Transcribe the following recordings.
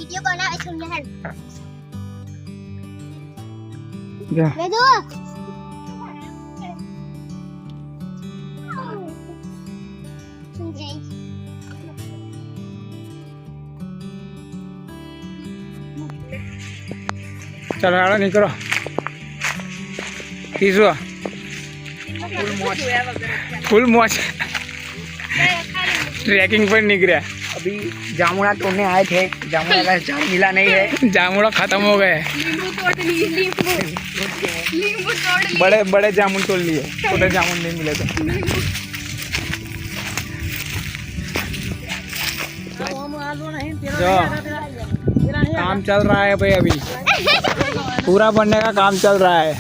Video बनावे सुन है जा ले दो सुन जाई चलो आड़ा निकलो तीसवा फुल मौज ट्रैकिंग पर निकले। अभी जामुना तोड़ने आए थे, जामुना का झाड़ मिला नहीं है। जामुना खत्म हो गए, बड़े बड़े जामुन तोड़ लिए, छोटे जामुन नहीं मिले थे। जो काम चल रहा है भाई, अभी पूरा बनने का काम चल रहा है।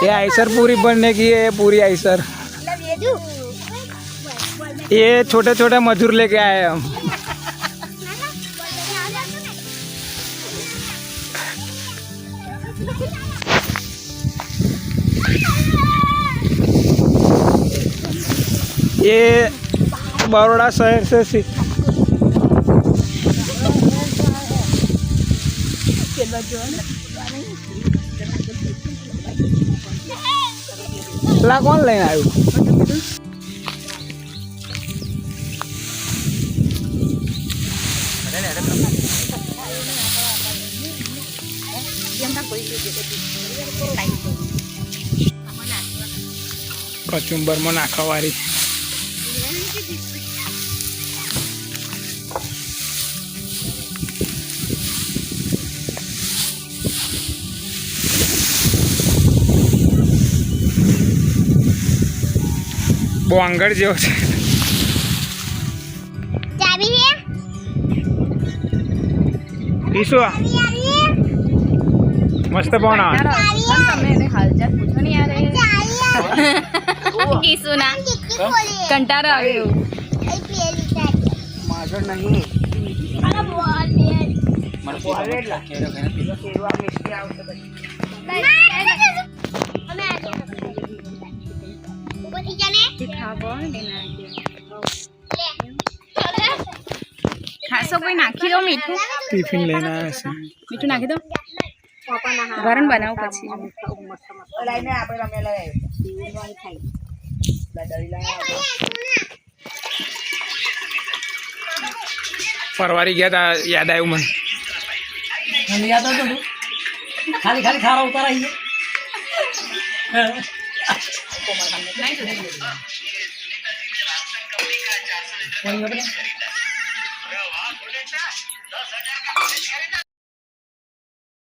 ये आइसर पूरी बनने की है, पूरी आइसर। ये छोटे छोटे मजदूर लेके आए हम। ये बड़ौदा शहर से ला कौन लेना आयु कचुंबर में नाखवारी બહુ આંગળ જેવો છે। चाबी है ઈસુ મસ્ત પવન આવે। હાલચાલ પૂછો નહીં યાર કિસુના કંટાળો આવ્યો माजर नहीं ખાસો કોઈ નાખી દો મીઠું ટિફિન લઈને આવ્યા છે। મીઠું નાખી દો વરણ બનાવું પછી ફરવારી ગયા તા, યાદ આવ્યું મને। खाली खाली खारा उतारा ही है।